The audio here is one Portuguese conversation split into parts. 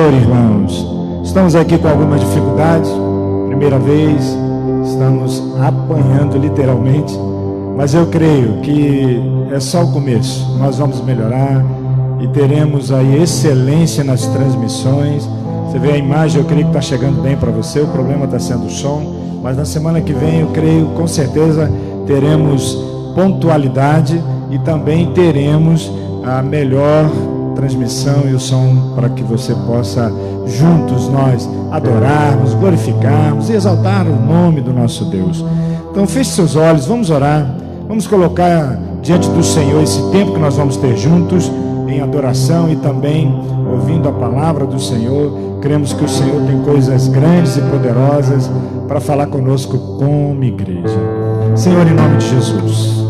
Senhor, irmãos. Estamos aqui com algumas dificuldades. Primeira vez, estamos apanhando literalmente, mas eu creio que é só o começo. Nós vamos melhorar e teremos aí excelência nas transmissões. Você vê a imagem, eu creio que está chegando bem para você. O problema está sendo o som, mas na semana que vem eu creio, com certeza, teremos pontualidade e também teremos a melhor transmissão e o som para que você possa juntos nós adorarmos, glorificarmos e exaltar o nome do nosso Deus. Então feche seus olhos, vamos orar, vamos colocar diante do Senhor esse tempo que nós vamos ter juntos em adoração e também ouvindo a palavra do Senhor. Cremos que o Senhor tem coisas grandes e poderosas para falar conosco como igreja. Senhor, em nome de Jesus,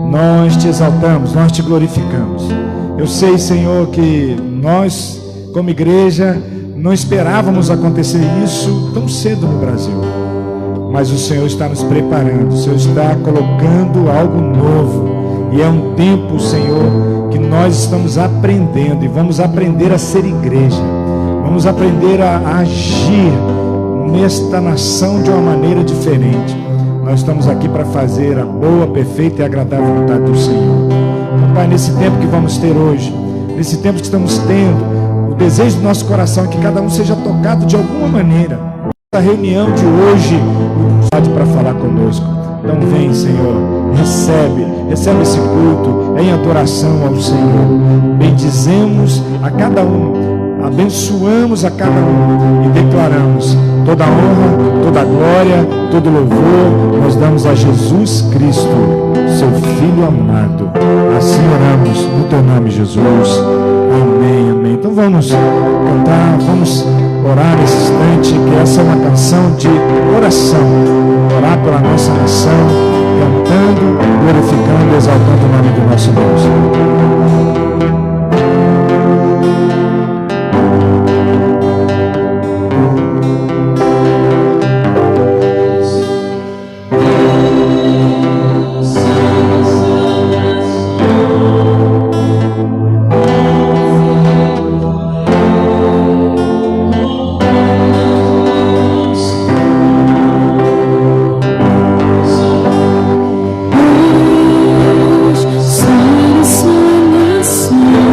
nós te exaltamos, nós te glorificamos. Eu sei, Senhor, que nós, como igreja, não esperávamos acontecer isso tão cedo no Brasil. Mas o Senhor está nos preparando, o Senhor está colocando algo novo. E é um tempo, Senhor, que nós estamos aprendendo e vamos aprender a ser igreja. Vamos aprender a agir nesta nação de uma maneira diferente. Nós estamos aqui para fazer a boa, perfeita e agradável vontade do Senhor. Pai, nesse tempo que vamos ter hoje, nesse tempo que estamos tendo, o desejo do nosso coração é que cada um seja tocado de alguma maneira. A reunião de hoje pode para falar conosco. Então vem, Senhor, recebe esse culto em adoração ao Senhor. Bendizemos a cada um, abençoamos a cada um e declaramos toda a honra, toda a glória, todo louvor nós damos a Jesus Cristo, seu Filho amado. Assim oramos no teu nome, Jesus. Amém, amém. Então vamos cantar, vamos orar nesse instante, que essa é uma canção de oração. Orar pela nossa nação, cantando, glorificando e exaltando o nome do nosso Deus. Salvação.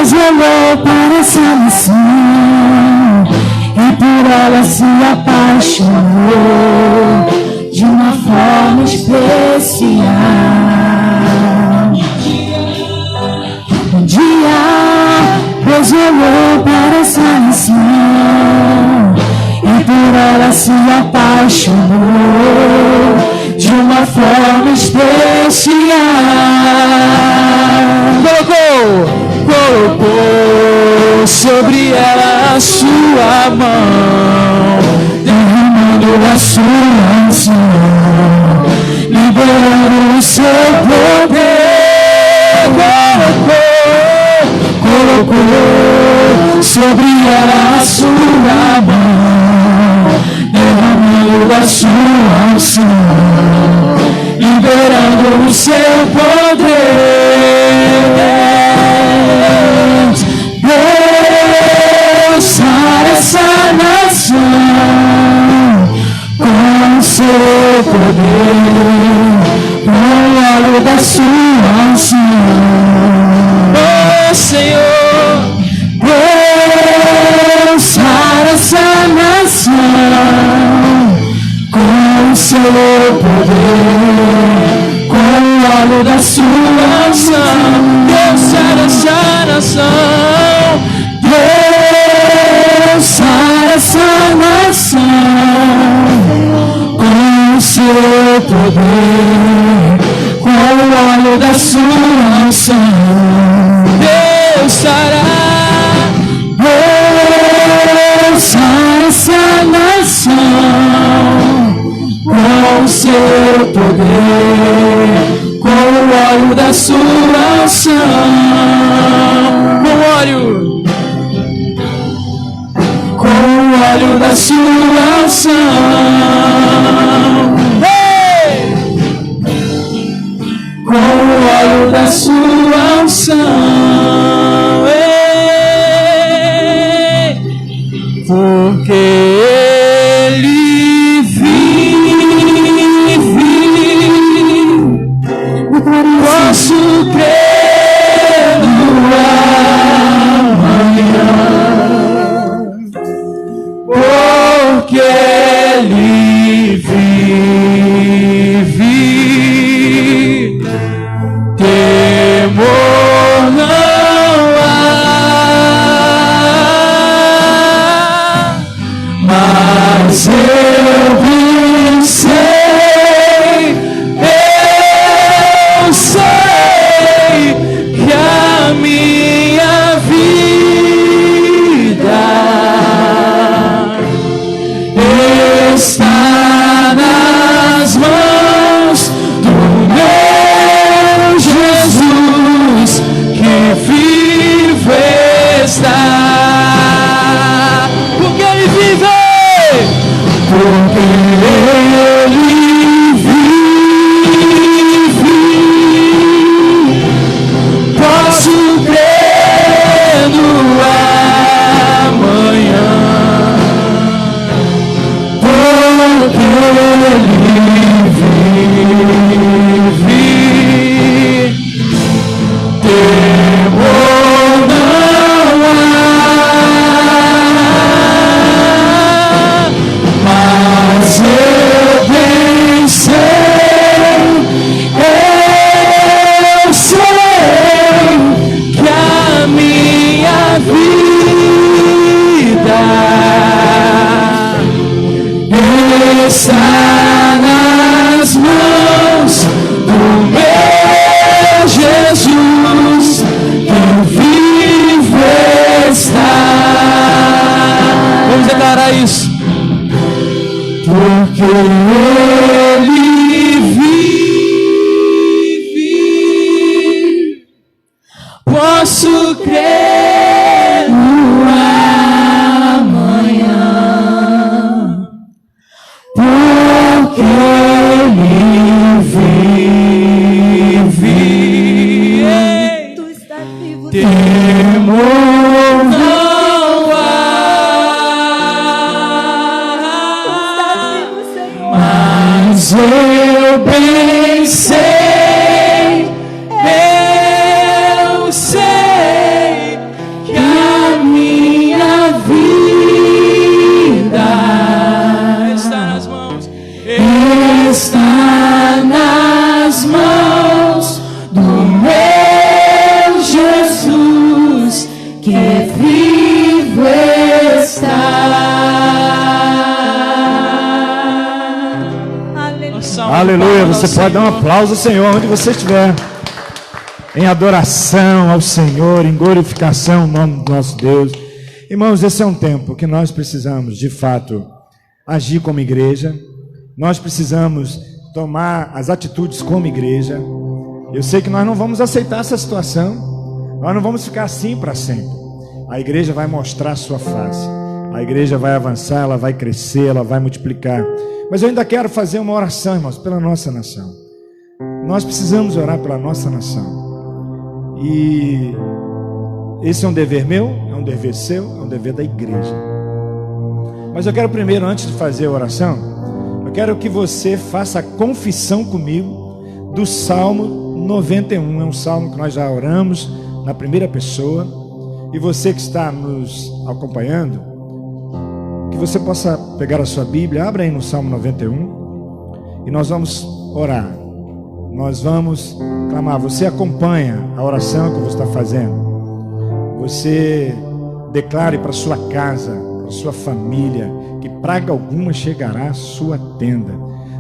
Deus olhou para essa nação e por ela se apaixonou de uma forma especial. Um dia Deus olhou para essa nação e por ela se apaixonou de uma forma especial. Colocou sobre ela a sua mão, derramando a sua unção, liberando o seu poder. Colocou sobre ela a sua mão, derramando a sua unção, liberando o seu poder. Deus sara essa nação com o seu poder, com o óleo da sua unção. Oh Senhor, Deus sara essa nação com o seu poder, com o óleo da sua unção. Deus sara essa nação, Deus sara essa nação com o seu poder, com o óleo da sua unção. Deus sara essa nação com o seu poder, com o óleo da sua unção. Com o óleo da sua unção. Hey! Com o óleo da sua unção. Hey! Porque Ele vive, posso crer no amanhã, porque Ele vive, temor não há, mas eu bem sei, que a minha vida está nas mãos do meu Jesus, que vive está. Porque Ele vive, porque Ele posso crer no amanhã, porque Ele vive, temor não há, mas eu bem sei, eu sei que a minha vida está nas mãos do meu Jesus, que vive está. Vamos declarar isso. Porque Ele vive, posso crer no amanhã, porque Ele vive. Tu estás vivo, temor não há, mas eu bem sei, eu sei Aleluia, você pode dar um aplauso ao Senhor onde você estiver. Em adoração ao Senhor, em glorificação ao nome do nosso Deus. Irmãos, esse é um tempo que nós precisamos, de fato, agir como igreja. Nós precisamos tomar as atitudes como igreja. Eu sei que nós não vamos aceitar essa situação. Nós não vamos ficar assim para sempre. A igreja vai mostrar a sua face. A igreja vai avançar, ela vai crescer, ela vai multiplicar. Mas eu ainda quero fazer uma oração, irmãos, pela nossa nação. Nós precisamos orar pela nossa nação. E esse é um dever meu, é um dever seu, é um dever da igreja. Mas eu quero primeiro, antes de fazer a oração, eu quero que você faça a confissão comigo do Salmo 91. É um salmo que nós já oramos na primeira pessoa. E você que está nos acompanhando, que você possa pegar a sua Bíblia, abra aí no Salmo 91 e nós vamos orar. Nós vamos clamar. Você acompanha a oração que eu vou estar fazendo. Você declare para sua casa, para sua família, que praga alguma chegará à sua tenda.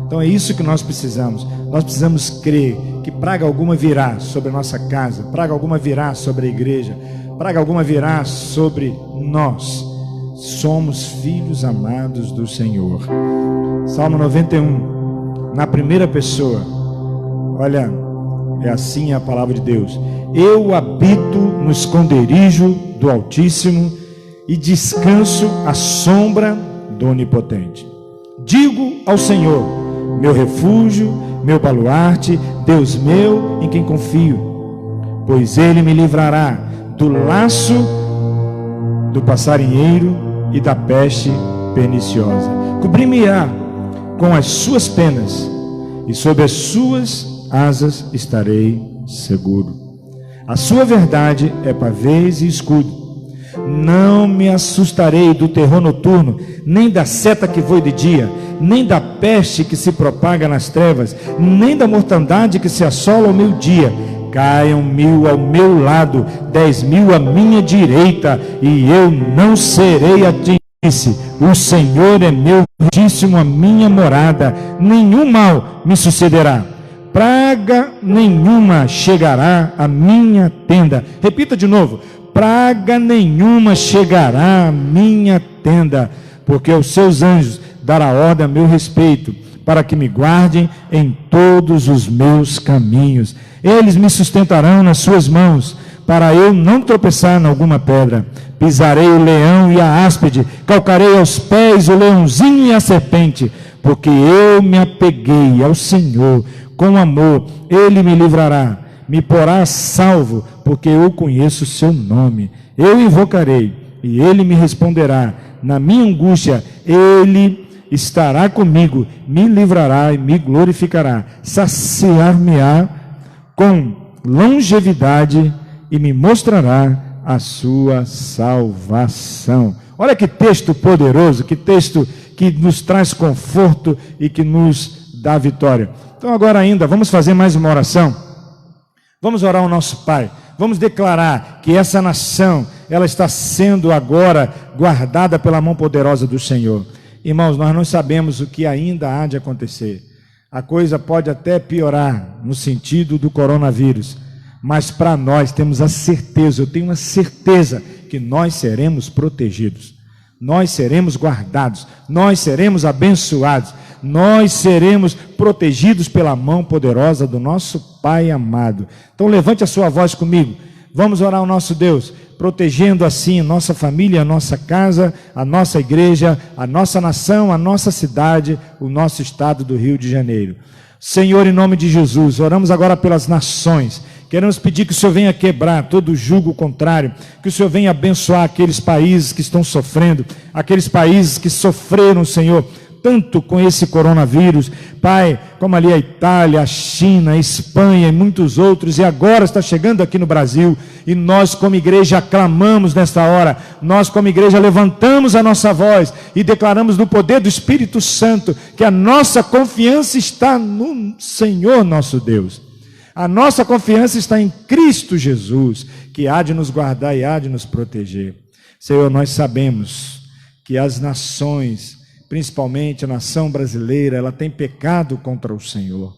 Então é isso que nós precisamos. Nós precisamos crer que praga alguma virá sobre a nossa casa, praga alguma virá sobre a igreja, praga alguma virá sobre nós. Somos filhos amados do Senhor. Salmo 91, na primeira pessoa. Olha, é assim a palavra de Deus. Eu habito no esconderijo do Altíssimo e descanso à sombra do Onipotente. Digo ao Senhor, meu refúgio, meu baluarte, Deus meu, em quem confio. Pois Ele me livrará do laço do passarinheiro e da peste perniciosa. Cobrir-me-á com as suas penas, e sob as suas asas estarei seguro. A sua verdade é pavês e escudo. Não me assustarei do terror noturno, nem da seta que voa de dia, nem da peste que se propaga nas trevas, nem da mortandade que se assola ao meio-dia. Caiam 1000 ao meu lado, 10.000 à minha direita, e eu não serei atingido. O Senhor é meu justíssimo, a minha morada, nenhum mal me sucederá. Praga nenhuma chegará à minha tenda. Repita de novo. Praga nenhuma chegará à minha tenda, porque aos seus anjos dará ordem a meu respeito, para que me guardem em todos os meus caminhos. Eles me sustentarão nas suas mãos, para eu não tropeçar em alguma pedra. Pisarei o leão e a áspide, calcarei aos pés o leãozinho e a serpente, porque eu me apeguei ao Senhor. Com amor, Ele me livrará, me porá a salvo, porque eu conheço o seu nome. Eu invocarei, e Ele me responderá. Na minha angústia, Ele estará comigo, me livrará e me glorificará. Saciar-me-á com longevidade e me mostrará a sua salvação. Olha que texto poderoso, que texto que nos traz conforto e que nos dá vitória. Então agora ainda, vamos fazer mais uma oração. Vamos orar ao nosso Pai. Vamos declarar que essa nação, ela está sendo agora guardada pela mão poderosa do Senhor. Irmãos, nós não sabemos o que ainda há de acontecer. A coisa pode até piorar no sentido do coronavírus. Mas para nós temos a certeza, eu tenho uma certeza que nós seremos protegidos. Nós seremos guardados, nós seremos abençoados, nós seremos protegidos pela mão poderosa do nosso Pai amado. Então levante a sua voz comigo, vamos orar ao nosso Deus, protegendo assim a nossa família, a nossa casa, a nossa igreja, a nossa nação, a nossa cidade, o nosso estado do Rio de Janeiro. Senhor, em nome de Jesus, oramos agora pelas nações. Queremos pedir que o Senhor venha quebrar todo jugo contrário, que o Senhor venha abençoar aqueles países que estão sofrendo, aqueles países que sofreram, Senhor, tanto com esse coronavírus, Pai, como ali a Itália, a China, a Espanha e muitos outros, e agora está chegando aqui no Brasil, e nós como igreja aclamamos nesta hora, nós como igreja levantamos a nossa voz e declaramos no poder do Espírito Santo que a nossa confiança está no Senhor nosso Deus. A nossa confiança está em Cristo Jesus, que há de nos guardar e há de nos proteger. Senhor, nós sabemos que as nações principalmente a nação brasileira, ela tem pecado contra o Senhor.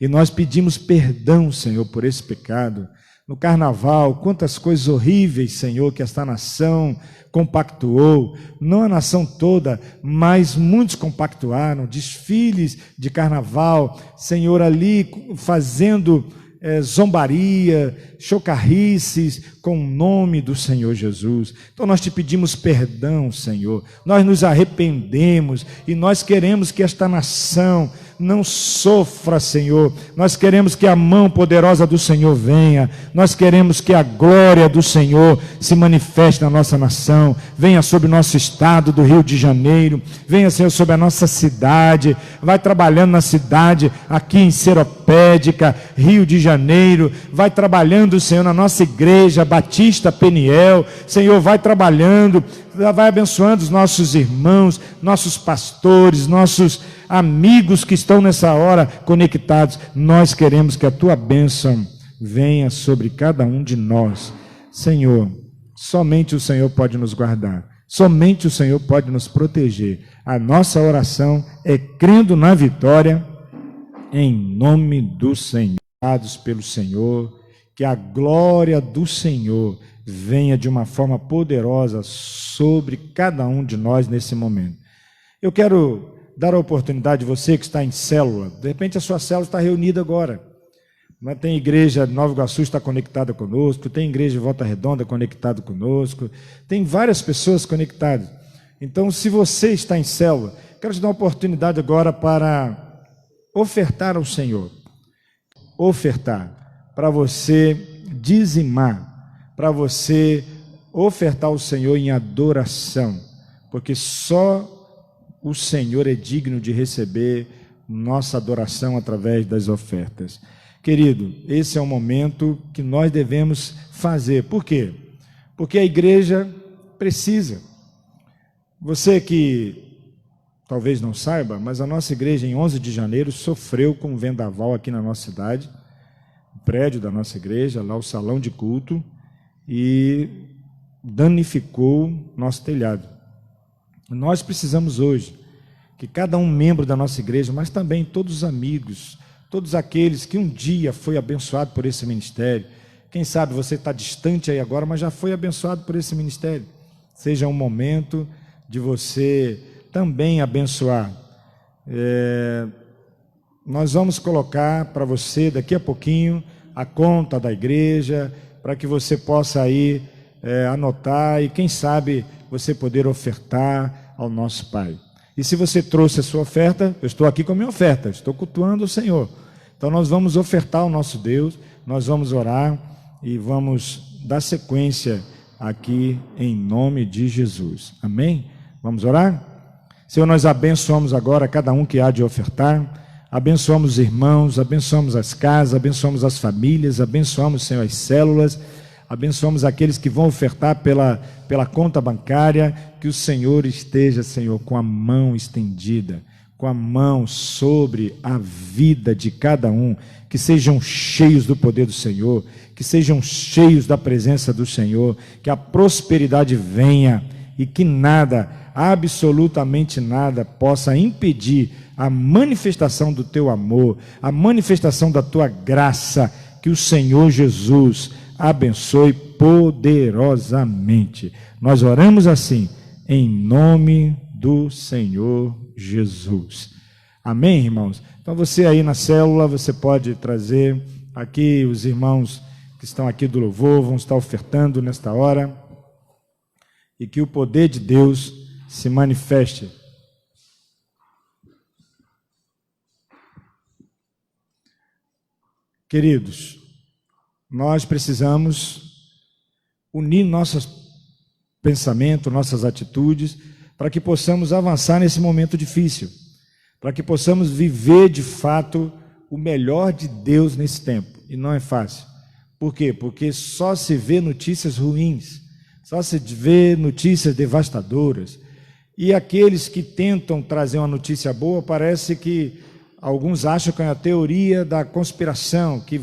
E nós pedimos perdão, Senhor, por esse pecado. No carnaval, quantas coisas horríveis, Senhor, que esta nação compactuou, não a nação toda, mas muitos compactuaram, desfiles de carnaval, Senhor, ali fazendo zombaria, chocarrices com o nome do Senhor Jesus. Então nós te pedimos perdão, Senhor, nós nos arrependemos e nós queremos que esta nação não sofra, Senhor. Nós queremos que a mão poderosa do Senhor venha. Nós queremos que a glória do Senhor se manifeste na nossa nação. Venha sobre o nosso estado do Rio de Janeiro. Venha, Senhor, sobre a nossa cidade. Vai trabalhando na cidade, aqui em Seropédica, Rio de Janeiro. Vai trabalhando, Senhor, na nossa igreja Batista Peniel. Senhor, vai trabalhando, vai abençoando os nossos irmãos, nossos pastores, nossos amigos que estão nessa hora conectados. Nós queremos que a tua bênção venha sobre cada um de nós. Senhor, somente o Senhor pode nos guardar, somente o Senhor pode nos proteger. A nossa oração é crendo na vitória, em nome do Senhor. Dados pelo Senhor, que a glória do Senhor venha de uma forma poderosa sobre cada um de nós nesse momento. Eu quero dar a oportunidade, você que está em célula, de repente a sua célula está reunida agora, mas tem igreja de Nova Iguaçu está conectada conosco, tem igreja de Volta Redonda conectada conosco, tem várias pessoas conectadas. Então, se você está em célula, quero te dar uma oportunidade agora para ofertar ao Senhor, ofertar, para você dizimar, para você ofertar ao Senhor em adoração, porque só o Senhor é digno de receber nossa adoração através das ofertas. Querido, esse é o momento que nós devemos fazer. Por quê? Porque a igreja precisa. Você que talvez não saiba, mas a nossa igreja em 11 de janeiro sofreu com um vendaval aqui na nossa cidade, o prédio da nossa igreja, lá o salão de culto, e danificou nosso telhado. Nós precisamos hoje que cada um membro da nossa igreja, mas também todos os amigos, todos aqueles que um dia foi abençoado por esse ministério, quem sabe você está distante aí agora, mas já foi abençoado por esse ministério, seja um momento de você também abençoar. Nós vamos colocar para você daqui a pouquinho a conta da igreja, para que você possa aí anotar e quem sabe você poder ofertar ao nosso Pai. E se você trouxe a sua oferta, eu estou aqui com a minha oferta, estou cultuando o Senhor. Então nós vamos ofertar ao nosso Deus, nós vamos orar e vamos dar sequência aqui em nome de Jesus. Amém? Vamos orar? Senhor, nós abençoamos agora cada um que há de ofertar, abençoamos os irmãos, abençoamos as casas, abençoamos as famílias, abençoamos, Senhor, as células, abençoamos aqueles que vão ofertar pela conta bancária, que o Senhor esteja, Senhor, com a mão estendida, com a mão sobre a vida de cada um, que sejam cheios do poder do Senhor, que sejam cheios da presença do Senhor, que a prosperidade venha e que nada, absolutamente nada, possa impedir a manifestação do teu amor, a manifestação da tua graça, que o Senhor Jesus abençoe poderosamente. Nós oramos assim, em nome do Senhor Jesus. Amém, irmãos? Então você aí na célula, você pode trazer aqui os irmãos que estão aqui do louvor, vão estar ofertando nesta hora, e que o poder de Deus se manifeste. Queridos, nós precisamos unir nossos pensamentos, nossas atitudes, para que possamos avançar nesse momento difícil, para que possamos viver de fato o melhor de Deus nesse tempo. E não é fácil. Por quê? Porque só se vê notícias ruins, só se vê notícias devastadoras. E aqueles que tentam trazer uma notícia boa, parece que alguns acham que é a teoria da conspiração, que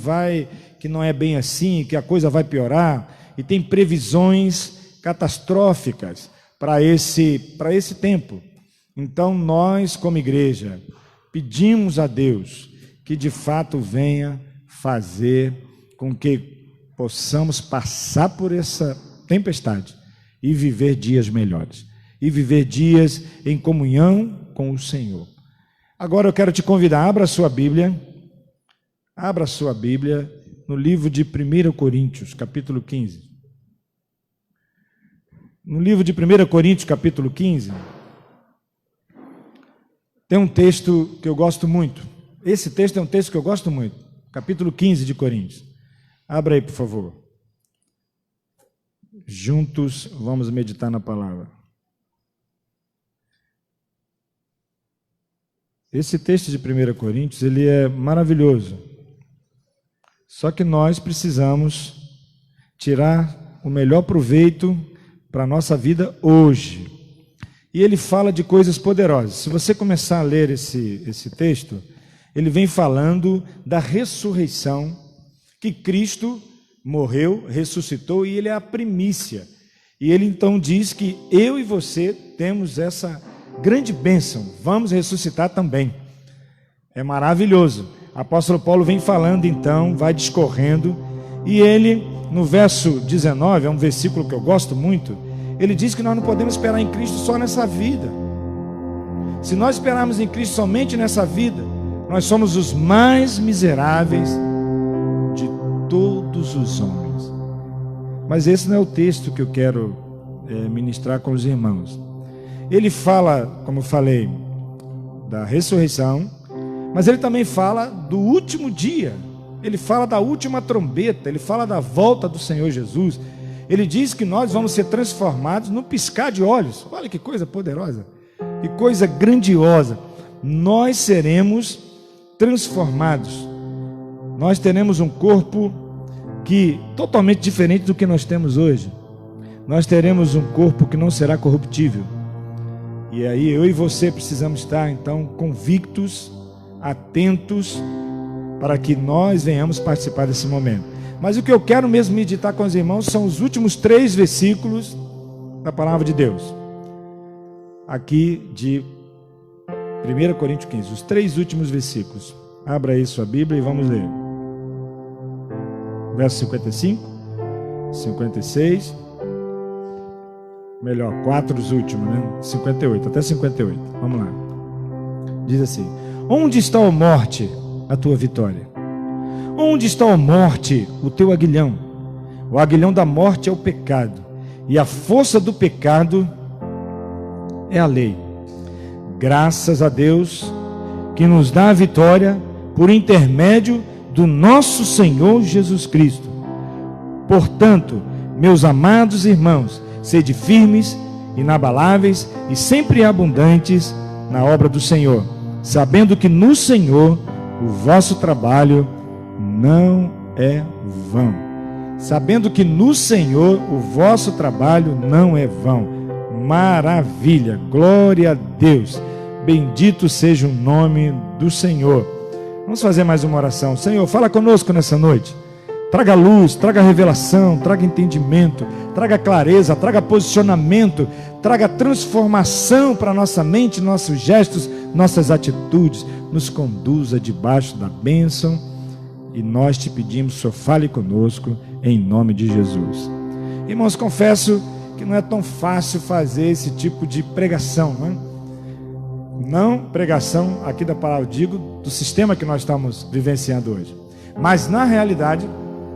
não é bem assim, que a coisa vai piorar, e tem previsões catastróficas para esse tempo. Então nós, como igreja, pedimos a Deus que de fato venha fazer com que possamos passar por essa tempestade e viver dias melhores, e viver dias em comunhão com o Senhor. Agora eu quero te convidar, abra a sua Bíblia no livro de 1 Coríntios, capítulo 15. No livro de 1 Coríntios, capítulo 15, tem um texto que eu gosto muito. Esse texto é um texto que eu gosto muito. Capítulo 15 de Coríntios. Abra aí, por favor. Juntos vamos meditar na palavra. Esse texto de 1 Coríntios, ele é maravilhoso. Só que nós precisamos tirar o melhor proveito para a nossa vida hoje. E ele fala de coisas poderosas. Se você começar a ler esse texto, ele vem falando da ressurreição, que Cristo morreu, ressuscitou e ele é a primícia. E ele então diz que eu e você temos essa grande bênção, vamos ressuscitar também. É maravilhoso. O apóstolo Paulo vem falando então, vai discorrendo, e ele, no verso 19, é um versículo que eu gosto muito, ele diz que nós não podemos esperar em Cristo só nessa vida. Se nós esperarmos em Cristo somente nessa vida, nós somos os mais miseráveis de todos os homens. Mas esse não é o texto que eu quero ministrar com os irmãos. Ele fala, como eu falei, da ressurreição, mas ele também fala do último dia. Ele fala da última trombeta, ele fala da volta do Senhor Jesus. Ele diz que nós vamos ser transformados no piscar de olhos. Olha que coisa poderosa, que coisa grandiosa. Nós seremos transformados. Nós teremos um corpo que totalmente diferente do que nós temos hoje. Nós teremos um corpo que não será corruptível. E aí eu e você precisamos estar então convictos, atentos, para que nós venhamos participar desse momento. Mas o que eu quero mesmo meditar com os irmãos são os últimos 3 versículos da palavra de Deus. Aqui de 1 Coríntios 15, os 3 últimos versículos. Abra aí sua Bíblia e vamos ler. Verso 55, 56, melhor, 4 os últimos, né? 58, até 58. Vamos lá. Diz assim: onde está, ó morte, a tua vitória? Onde está, ó morte, o teu aguilhão? O aguilhão da morte é o pecado, e a força do pecado é a lei. Graças a Deus que nos dá a vitória por intermédio do nosso Senhor Jesus Cristo. Portanto, meus amados irmãos, sede firmes, inabaláveis e sempre abundantes na obra do Senhor, sabendo que no Senhor o vosso trabalho não é vão. Sabendo que no Senhor o vosso trabalho não é vão. Maravilha, glória a Deus. Bendito seja o nome do Senhor. Vamos fazer mais uma oração. Senhor, fala conosco nessa noite. Traga luz, traga revelação, traga entendimento, traga clareza, traga posicionamento, traga transformação para nossa mente, nossos gestos, nossas atitudes. Nos conduza debaixo da bênção. E nós te pedimos, Senhor, fale conosco em nome de Jesus. Irmãos, confesso que não é tão fácil fazer esse tipo de pregação, não é? Não pregação aqui da palavra, digo, do sistema que nós estamos vivenciando hoje. Mas na realidade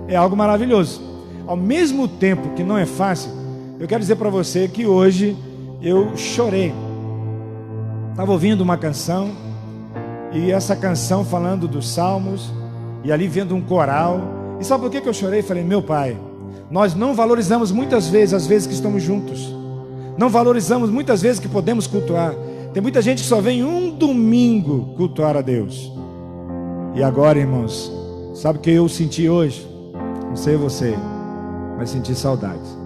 é algo maravilhoso. Ao mesmo tempo que não é fácil, eu quero dizer para você que hoje eu chorei. Estava ouvindo uma canção, e essa canção falando dos salmos, e ali vendo um coral. E sabe por que eu chorei? Falei, meu Pai, nós não valorizamos muitas vezes as vezes que estamos juntos. Não valorizamos muitas vezes que podemos cultuar. Tem muita gente que só vem um domingo cultuar a Deus. E agora, irmãos, sabe o que eu senti hoje? Não sei você, mas senti saudades.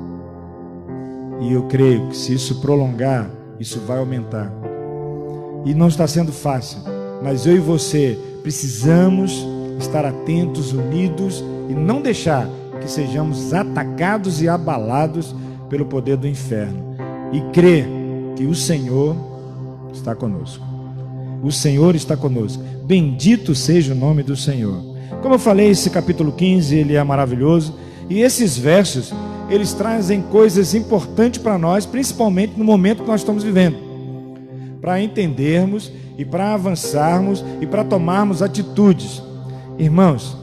E eu creio que se isso prolongar, isso vai aumentar. E não está sendo fácil, mas eu e você precisamos estar atentos, unidos e não deixar que sejamos atacados e abalados pelo poder do inferno. E crer que o Senhor está conosco. O Senhor está conosco. Bendito seja o nome do Senhor. Como eu falei, esse capítulo 15, ele é maravilhoso. E esses versos, eles trazem coisas importantes para nós, principalmente no momento que nós estamos vivendo, para entendermos e para avançarmos e para tomarmos atitudes. Irmãos,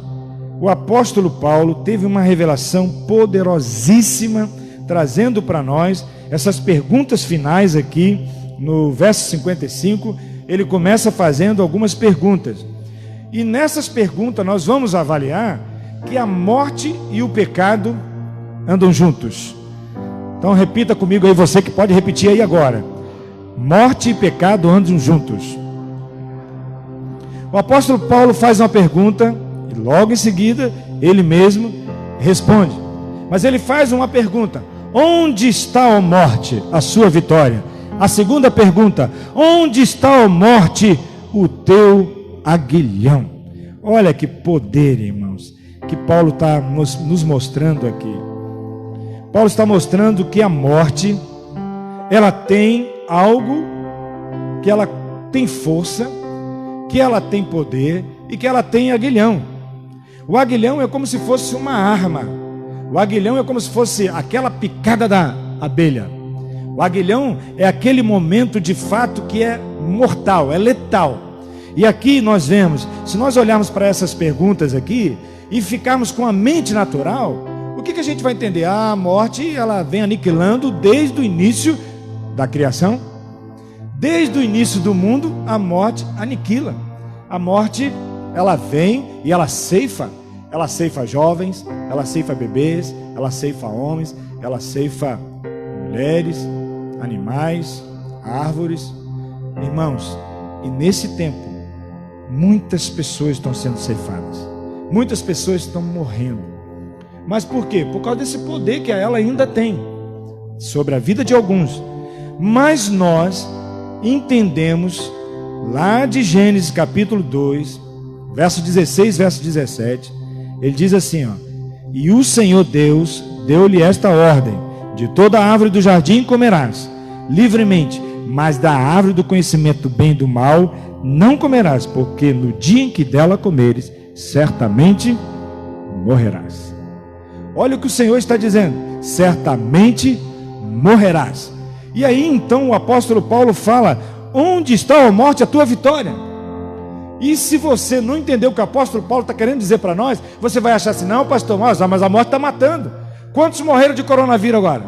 o apóstolo Paulo teve uma revelação poderosíssima, trazendo para nós essas perguntas finais aqui, no verso 55, ele começa fazendo algumas perguntas. E nessas perguntas nós vamos avaliar que a morte e o pecado andam juntos. Então repita comigo aí, você que pode repetir aí agora. Morte e pecado andam juntos. O apóstolo Paulo faz uma pergunta e logo em seguida ele mesmo responde. Mas ele faz uma pergunta: onde está, ó morte, a sua vitória? A segunda pergunta: onde está, ó morte, o teu aguilhão? Olha que poder, irmãos, que Paulo está nos mostrando aqui. Paulo está mostrando que a morte, ela tem algo, que ela tem força, que ela tem poder e que ela tem aguilhão. O aguilhão é como se fosse uma arma. O aguilhão é como se fosse aquela picada da abelha. O aguilhão é aquele momento de fato que é mortal, é letal. E aqui nós vemos, se nós olharmos para essas perguntas aqui e ficarmos com a mente natural, o que a gente vai entender? A morte, ela vem aniquilando desde o início da criação. Desde o início do mundo, a morte aniquila. A morte, ela vem e ela ceifa jovens, ela ceifa bebês, ela ceifa homens, ela ceifa mulheres, animais, árvores. Irmãos, e nesse tempo, muitas pessoas estão sendo ceifadas, muitas pessoas estão morrendo. Mas por quê? Por causa desse poder que ela ainda tem sobre a vida de alguns. Mas nós entendemos lá de Gênesis capítulo 2, verso 16, verso 17, ele diz assim, ó: e o Senhor Deus deu-lhe esta ordem: de toda a árvore do jardim comerás livremente, mas da árvore do conhecimento do bem e do mal não comerás, porque no dia em que dela comeres, certamente morrerás. Olha o que o Senhor está dizendo: certamente morrerás. E aí então o apóstolo Paulo fala: onde está, ó morte, a tua vitória? E se você não entendeu o que o apóstolo Paulo está querendo dizer para nós, você vai achar assim: não, pastor, mas a morte está matando. Quantos morreram de coronavírus agora?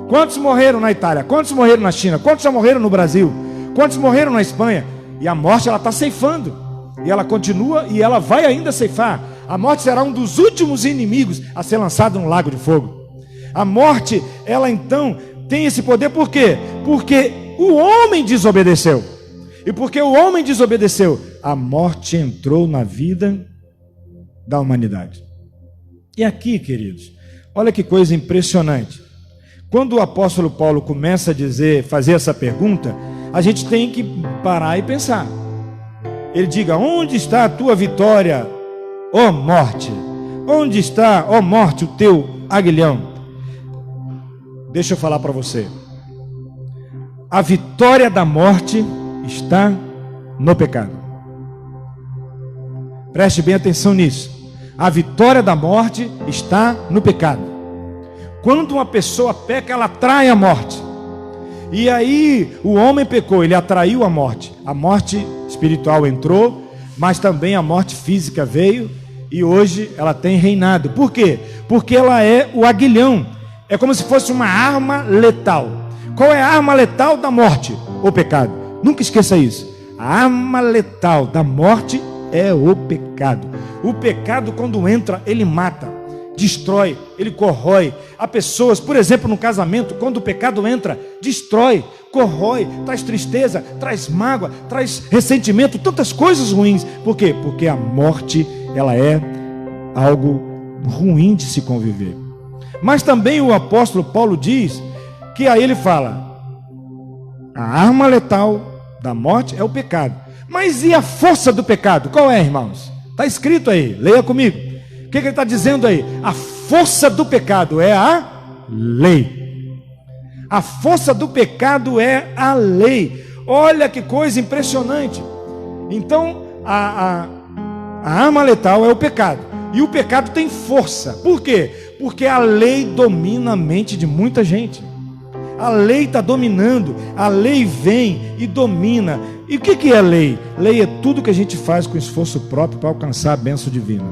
Quantos morreram na Itália? Quantos morreram na China? Quantos já morreram no Brasil? Quantos morreram na Espanha? E a morte, ela está ceifando, e ela continua, e ela vai ainda ceifar. A morte será um dos últimos inimigos a ser lançado no lago de fogo. A morte, ela então tem esse poder. Por quê? Porque o homem desobedeceu. E porque o homem desobedeceu, a morte entrou na vida da humanidade. E aqui, queridos, olha que coisa impressionante. Quando o apóstolo Paulo começa a fazer essa pergunta, a gente tem que parar e pensar. Ele diga: onde está a tua vitória, ó morte? Onde está, ó morte, o teu aguilhão? Deixa eu falar para você. A vitória da morte está no pecado. Preste bem atenção nisso. A vitória da morte está no pecado. Quando uma pessoa peca, ela atrai a morte. E aí o homem pecou, ele atraiu a morte. A morte espiritual entrou, mas também a morte física veio, e hoje ela tem reinado. Por quê? Porque ela é o aguilhão. É como se fosse uma arma letal. Qual é a arma letal da morte? O pecado. Nunca esqueça isso. A arma letal da morte é o pecado. O pecado, quando entra, ele mata, destrói, ele corrói. Há pessoas, por exemplo, no casamento, quando o pecado entra, destrói, corrói, traz tristeza, traz mágoa, traz ressentimento, tantas coisas ruins. Por quê? Porque a morte, ela é algo ruim de se conviver. Mas também o apóstolo Paulo diz que aí ele fala: a arma letal da morte é o pecado. Mas e a força do pecado? Qual é, irmãos? Está escrito aí, leia comigo. O que ele está dizendo aí? A força do pecado é a lei. A força do pecado é a lei. Olha que coisa impressionante. Então, a arma letal é o pecado. E o pecado tem força. Por quê? Porque a lei domina a mente de muita gente. A lei está dominando. A lei vem e domina. E o que é lei? Lei é tudo que a gente faz com esforço próprio para alcançar a bênção divina.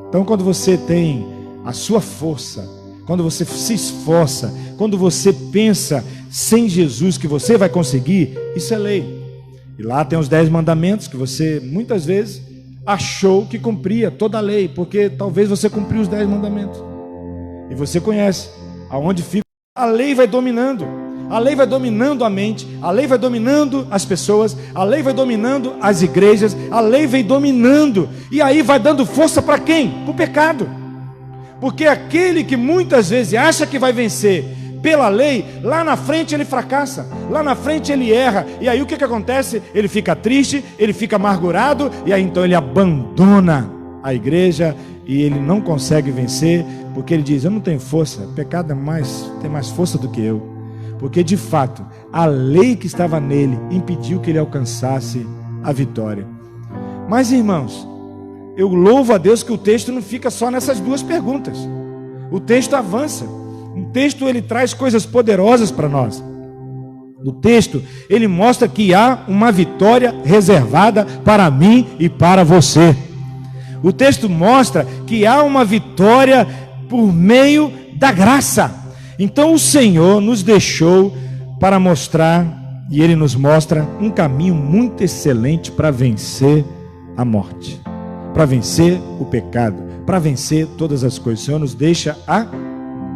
Então, quando você tem a sua força, quando você se esforça, quando você pensa sem Jesus que você vai conseguir, isso é lei. E lá tem os 10 mandamentos que você muitas vezes achou que cumpria toda a lei, porque talvez você cumpriu os 10 mandamentos. E você conhece aonde fica. A lei vai dominando. A lei vai dominando a mente, a lei vai dominando as pessoas, a lei vai dominando as igrejas, a lei vem dominando. E aí vai dando força para quem? Para o pecado. Porque aquele que muitas vezes acha que vai vencer pela lei, lá na frente ele fracassa, lá na frente ele erra. E aí o que acontece? Ele fica triste, ele fica amargurado, e aí então ele abandona a igreja e ele não consegue vencer, porque ele diz: eu não tenho força, o pecado tem mais força do que eu. Porque de fato a lei que estava nele impediu que ele alcançasse a vitória. Mas irmãos, eu louvo a Deus que o texto não fica só nessas duas perguntas. O texto avança. O texto ele traz coisas poderosas para nós. O texto ele mostra que há uma vitória reservada para mim e para você. O texto mostra que há uma vitória por meio da graça. Então o Senhor nos deixou para mostrar, e Ele nos mostra um caminho muito excelente para vencer a morte, para vencer o pecado, para vencer todas as coisas. O Senhor nos deixa a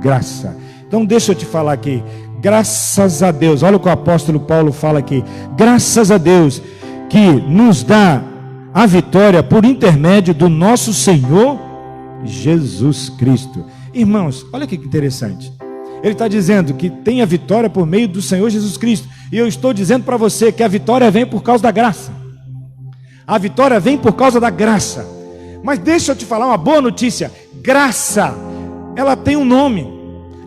graça. Então deixa eu te falar aqui, graças a Deus, olha o que o apóstolo Paulo fala aqui, graças a Deus que nos dá a vitória por intermédio do nosso Senhor Jesus Cristo. Irmãos, olha que interessante. Ele está dizendo que tem a vitória por meio do Senhor Jesus Cristo. E eu estou dizendo para você que a vitória vem por causa da graça. A vitória vem por causa da graça. Mas deixa eu te falar uma boa notícia. Graça, ela tem um nome.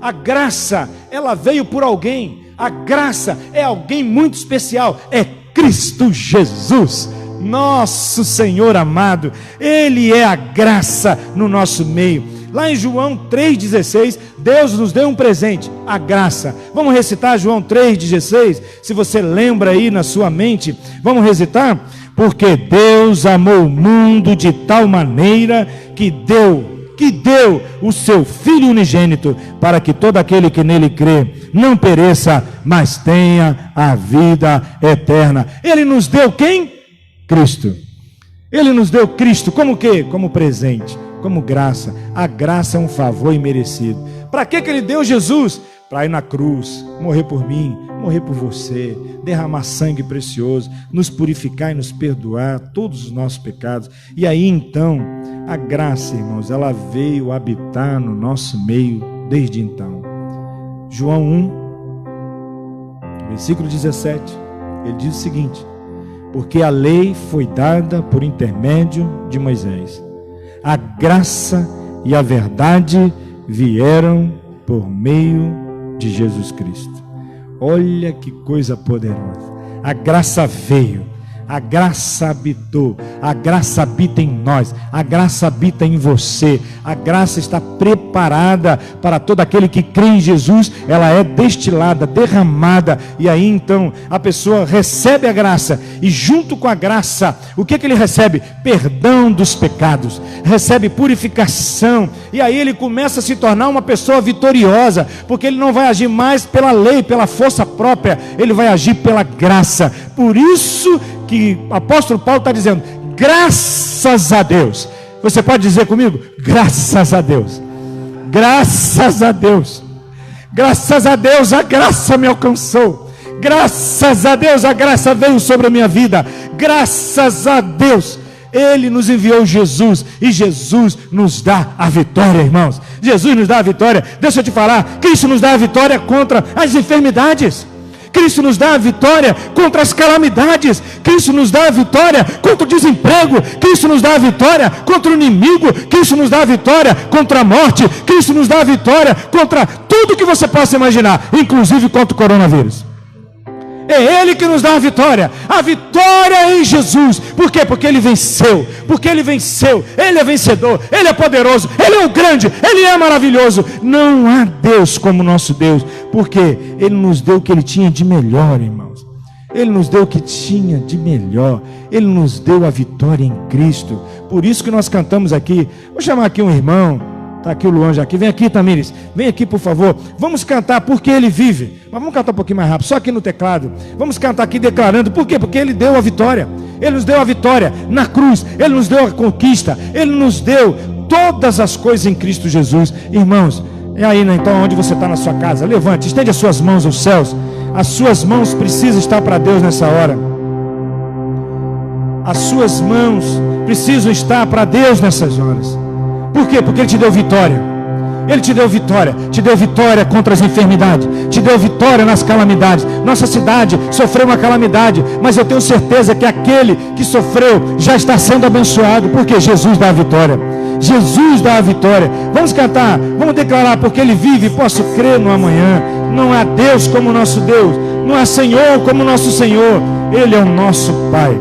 A graça, ela veio por alguém. A graça é alguém muito especial. É Cristo Jesus, nosso Senhor amado. Ele é a graça no nosso meio. Lá em João 3,16, Deus nos deu um presente, a graça. Vamos recitar João 3,16? Se você lembra aí na sua mente, vamos recitar? Porque Deus amou o mundo de tal maneira que deu o seu Filho unigênito, para que todo aquele que nele crê não pereça, mas tenha a vida eterna. Ele nos deu quem? Cristo. Ele nos deu Cristo, como o quê? Como presente, como graça. A graça é um favor imerecido. Para que Ele deu Jesus? Para ir na cruz, morrer por mim, morrer por você, derramar sangue precioso, nos purificar e nos perdoar todos os nossos pecados. E aí então, a graça, irmãos, ela veio habitar no nosso meio desde então. João 1, versículo 17, ele diz o seguinte: porque a lei foi dada por intermédio de Moisés, a graça e a verdade vieram por meio de Jesus Cristo. Olha que coisa poderosa. A graça veio, a graça habitou, a graça habita em nós, a graça habita em você, a graça está preparada para todo aquele que crê em Jesus. Ela é destilada, derramada, e aí então a pessoa recebe a graça, e junto com a graça, o que ele recebe? Perdão dos pecados, recebe purificação, e aí ele começa a se tornar uma pessoa vitoriosa, porque ele não vai agir mais pela lei, pela força própria, ele vai agir pela graça. Por isso que o apóstolo Paulo está dizendo, graças a Deus. Você pode dizer comigo? Graças a Deus. Graças a Deus. Graças a Deus a graça me alcançou. Graças a Deus a graça veio sobre a minha vida. Graças a Deus Ele nos enviou Jesus, e Jesus nos dá a vitória, irmãos. Jesus nos dá a vitória. Deixa eu te falar, Cristo nos dá a vitória contra as enfermidades. Cristo nos dá a vitória contra as calamidades. Cristo nos dá a vitória contra o desemprego. Cristo nos dá a vitória contra o inimigo. Cristo nos dá a vitória contra a morte. Cristo nos dá a vitória contra tudo que você possa imaginar, inclusive contra o coronavírus. É Ele que nos dá a vitória é em Jesus. Por quê? Porque Ele venceu, Ele é vencedor, Ele é poderoso, Ele é o grande, Ele é maravilhoso. Não há Deus como nosso Deus, porque Ele nos deu o que Ele tinha de melhor, irmãos. Ele nos deu o que tinha de melhor, Ele nos deu a vitória em Cristo. Por isso que nós cantamos aqui. Vou chamar aqui um irmão. Está aqui o Luan já aqui. Vem aqui, Tamires. Vem aqui, por favor. Vamos cantar porque Ele vive. Mas vamos cantar um pouquinho mais rápido, só aqui no teclado. Vamos cantar aqui declarando. Por quê? Porque Ele deu a vitória. Ele nos deu a vitória na cruz. Ele nos deu a conquista. Ele nos deu todas as coisas em Cristo Jesus. Irmãos, é aí, né? Então, onde você está na sua casa, levante, estende as suas mãos aos céus. As suas mãos precisam estar para Deus nessa hora. As suas mãos precisam estar para Deus nessas horas. Por quê? Porque Ele te deu vitória. Ele te deu vitória contra as enfermidades, te deu vitória nas calamidades. Nossa cidade sofreu uma calamidade, mas eu tenho certeza que aquele que sofreu já está sendo abençoado, porque Jesus dá a vitória. Jesus dá a vitória. Vamos cantar, vamos declarar, porque Ele vive e posso crer no amanhã. Não há Deus como nosso Deus, não há Senhor como nosso Senhor. Ele é o nosso Pai,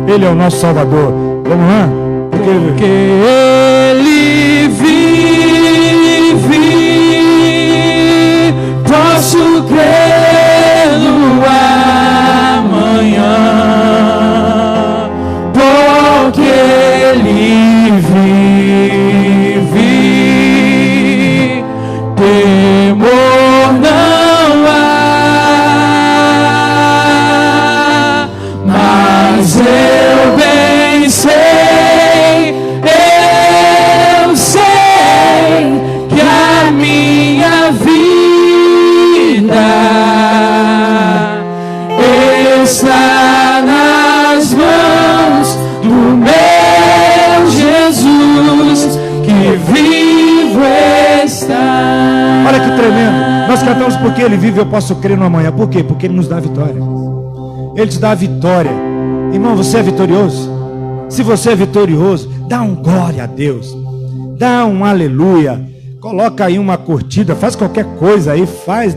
Ele é o nosso Salvador. Vamos lá? Porque Ele vive, posso crer no amanhã, porque Ele vive, temor não há, mas eu bem sei. Está nas mãos do meu Jesus, que vivo está. Olha que tremendo. Nós cantamos porque Ele vive, eu posso crer no amanhã. Por quê? Porque Ele nos dá a vitória. Ele te dá a vitória. Irmão, você é vitorioso? Se você é vitorioso, dá um glória a Deus, dá um aleluia. Coloca aí uma curtida, faz qualquer coisa aí,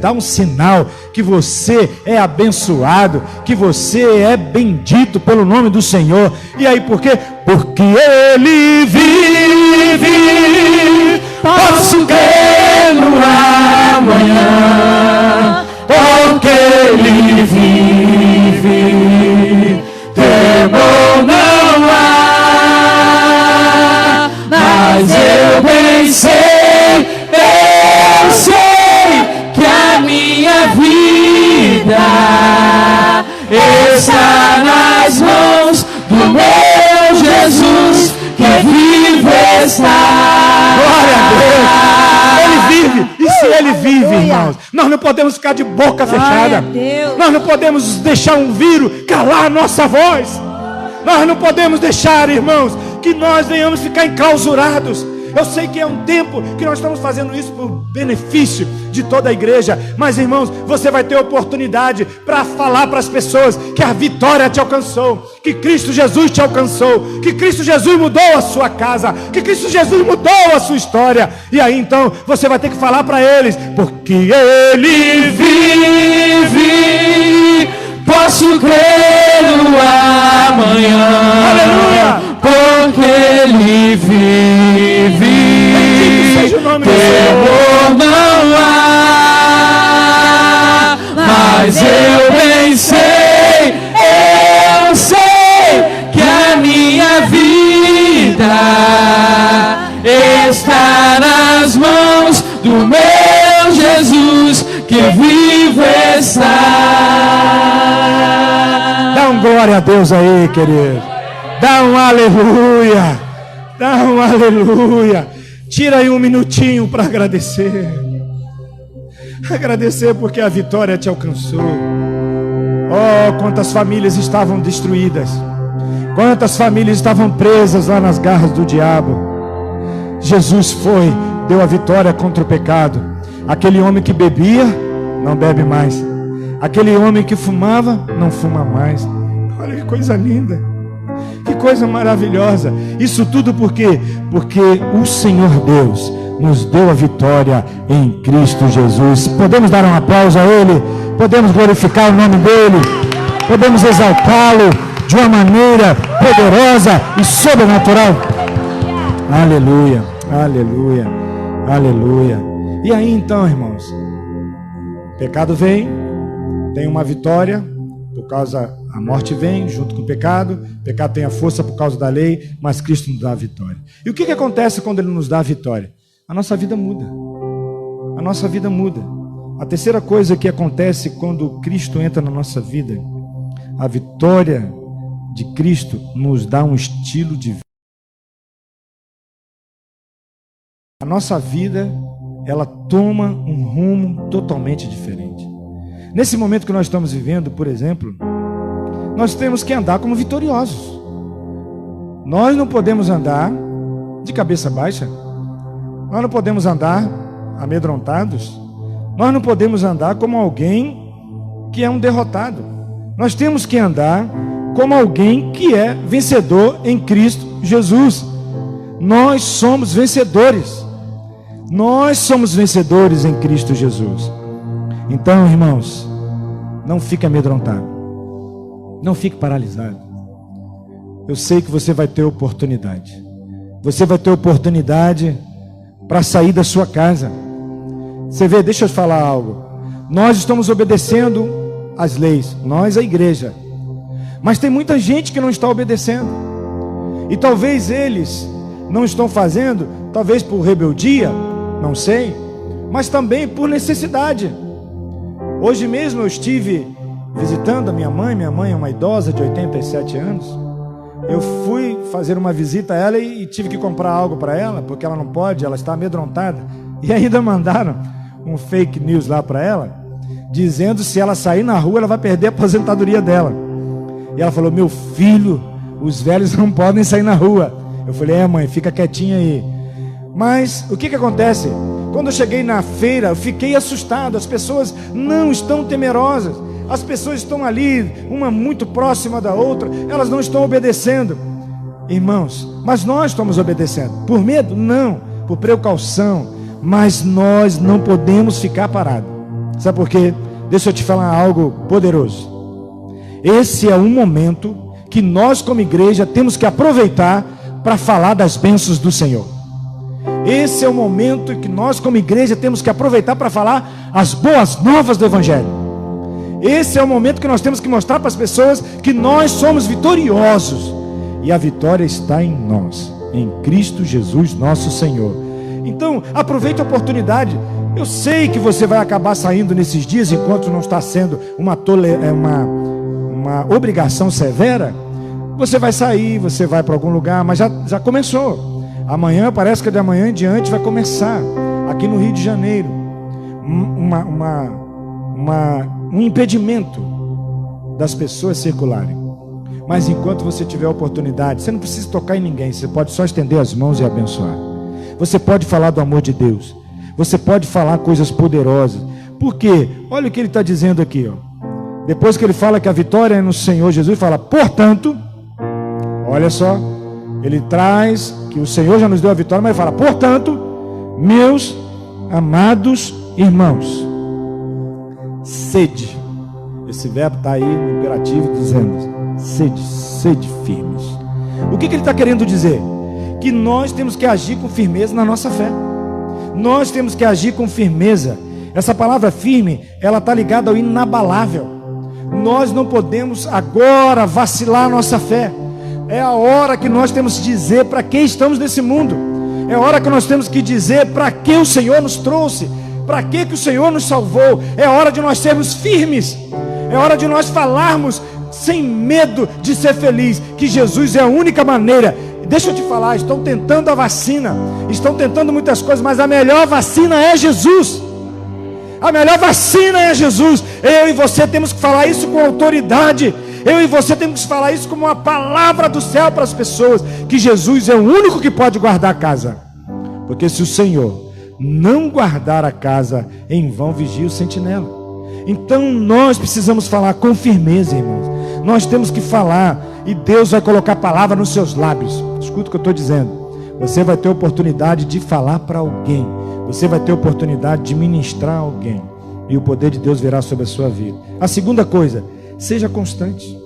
dá um sinal que você é abençoado, que você é bendito pelo nome do Senhor. E aí por quê? Porque Ele vive, posso crer no amanhã, porque Ele vive, temor não há, mas eu bem sei. Eu sei que a minha vida está nas mãos do meu Jesus, que vive está. Glória a Deus! Ele vive, e se Ele vive, irmãos, nós não podemos ficar de boca fechada, nós não podemos deixar um vírus calar a nossa voz, nós não podemos deixar, irmãos, que nós venhamos ficar enclausurados. Eu sei que é um tempo que nós estamos fazendo isso por benefício de toda a igreja, mas irmãos, você vai ter oportunidade para falar para as pessoas que a vitória te alcançou, que Cristo Jesus te alcançou, que Cristo Jesus mudou a sua casa, que Cristo Jesus mudou a sua história. E aí então você vai ter que falar para eles, porque Ele vive, posso crer no amanhã. Aleluia! Porque Ele vive, temor não há, mas eu bem sei, eu sei que a minha vida está nas mãos do meu Jesus, que vivo está. Dá um glória a Deus aí, querido. Dá um aleluia. Dá um aleluia. Tira aí um minutinho para agradecer. Agradecer porque a vitória te alcançou. Oh, quantas famílias estavam destruídas. Quantas famílias estavam presas lá nas garras do diabo. Jesus foi, deu a vitória contra o pecado. Aquele homem que bebia, não bebe mais. Aquele homem que fumava, não fuma mais. Olha que coisa linda. Que coisa maravilhosa. Isso tudo por quê? Porque o Senhor Deus nos deu a vitória em Cristo Jesus. Podemos dar um aplauso a Ele, podemos glorificar o nome dEle, podemos exaltá-lo de uma maneira poderosa e sobrenatural. Aleluia, aleluia, aleluia. E aí então, irmãos, pecado vem, tem uma vitória, por causa a morte vem junto com o pecado tem a força por causa da lei, mas Cristo nos dá a vitória. E o que acontece quando Ele nos dá a vitória? A nossa vida muda. A nossa vida muda. A terceira coisa que acontece quando Cristo entra na nossa vida, a vitória de Cristo nos dá um estilo de vida. A nossa vida, ela toma um rumo totalmente diferente. Nesse momento que nós estamos vivendo, por exemplo, nós temos que andar como vitoriosos. Nós não podemos andar de cabeça baixa. Nós não podemos andar amedrontados. Nós não podemos andar como alguém que é um derrotado. Nós temos que andar como alguém que é vencedor em Cristo Jesus. Nós somos vencedores. Nós somos vencedores em Cristo Jesus. Então, irmãos, não fique amedrontado. Não fique paralisado. Eu sei que você vai ter oportunidade. Você vai ter oportunidade para sair da sua casa. Você vê, deixa eu te falar algo. Nós estamos obedecendo as leis, nós, a igreja. Mas tem muita gente que não está obedecendo. E talvez eles não estão fazendo, talvez por rebeldia, não sei, mas também por necessidade. Hoje mesmo eu estive visitando a minha mãe é uma idosa de 87 anos. Eu fui fazer uma visita a ela e tive que comprar algo para ela, porque ela não pode, ela está amedrontada. E ainda mandaram um fake news lá para ela, dizendo que se ela sair na rua, ela vai perder a aposentadoria dela. E ela falou: meu filho, os velhos não podem sair na rua. Eu falei: mãe, fica quietinha aí. Mas o que acontece? Quando eu cheguei na feira, eu fiquei assustado. As pessoas não estão temerosas. As pessoas estão ali, uma muito próxima da outra, elas não estão obedecendo. Irmãos, mas nós estamos obedecendo. Por medo? Não. Por precaução. Mas nós não podemos ficar parados. Sabe por quê? Deixa eu te falar algo poderoso. Esse é um momento que nós como igreja temos que aproveitar para falar das bênçãos do Senhor. Esse é o momento que nós como igreja temos que aproveitar para falar as boas novas do Evangelho. Esse é o momento que nós temos que mostrar para as pessoas que nós somos vitoriosos. E a vitória está em nós, em Cristo Jesus nosso Senhor. Então, aproveite a oportunidade. Eu sei que você vai acabar saindo nesses dias, enquanto não está sendo uma obrigação severa. Você vai sair, você vai para algum lugar, mas já começou. Amanhã, parece que de amanhã em diante vai começar, aqui no Rio de Janeiro, um impedimento das pessoas circularem. Mas enquanto você tiver oportunidade, você não precisa tocar em ninguém, você pode só estender as mãos e abençoar. Você pode falar do amor de Deus, você pode falar coisas poderosas. Por quê? Olha o que ele está dizendo aqui, ó. Depois que ele fala que a vitória é no Senhor Jesus, ele fala: portanto, olha só, ele traz que o Senhor já nos deu a vitória, mas ele fala: portanto, meus amados irmãos, sede. Esse verbo está aí no imperativo dizendo: sede firmes. O que ele está querendo dizer? Que nós temos que agir com firmeza na nossa fé. Nós temos que agir com firmeza. Essa palavra firme, ela está ligada ao inabalável. Nós não podemos agora vacilar a nossa fé. É a hora que nós temos que dizer para que estamos nesse mundo. É a hora que nós temos que dizer para que o Senhor nos trouxe, para que o Senhor nos salvou. É a hora de nós sermos firmes. É hora de nós falarmos sem medo de ser feliz, que Jesus é a única maneira. Deixa eu te falar, estão tentando a vacina, estão tentando muitas coisas, mas a melhor vacina é Jesus. A melhor vacina é Jesus. Eu e você temos que falar isso com autoridade. Eu e você temos que falar isso como uma palavra do céu para as pessoas, que Jesus é o único que pode guardar a casa. Porque se o Senhor não guardar a casa, em vão vigia o sentinela. Então nós precisamos falar com firmeza, irmãos. Nós temos que falar, e Deus vai colocar a palavra nos seus lábios. Escuta o que eu estou dizendo. Você vai ter oportunidade de falar para alguém. Você vai ter oportunidade de ministrar alguém. E o poder de Deus virá sobre a sua vida. A segunda coisa, seja constante.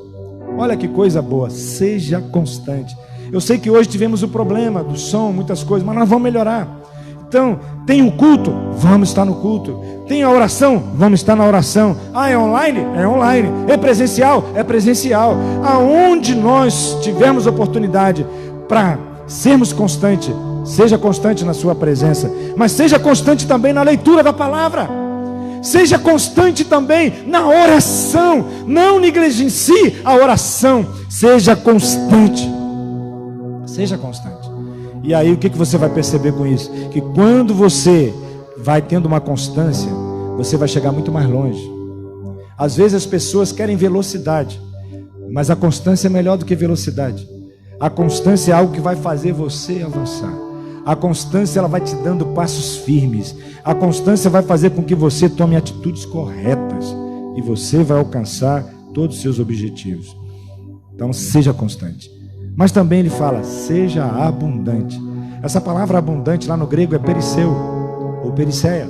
Olha que coisa boa, seja constante. Eu sei que hoje tivemos o problema do som, muitas coisas, mas nós vamos melhorar. Então, tem um culto? Vamos estar no culto. Tem a oração? Vamos estar na oração. Ah, é online? É online. É presencial? É presencial. Aonde nós tivermos oportunidade para sermos constantes, seja constante na sua presença, mas seja constante também na leitura da palavra. Seja constante também na oração. Não negligencie a oração. Seja constante. Seja constante. E aí o que você vai perceber com isso? Que quando você vai tendo uma constância, você vai chegar muito mais longe. Às vezes as pessoas querem velocidade, mas a constância é melhor do que velocidade. A constância é algo que vai fazer você avançar. A constância, ela vai te dando passos firmes. A constância vai fazer com que você tome atitudes corretas. E você vai alcançar todos os seus objetivos. Então, seja constante. Mas também ele fala, seja abundante. Essa palavra abundante lá no grego é perisseu, ou periceia.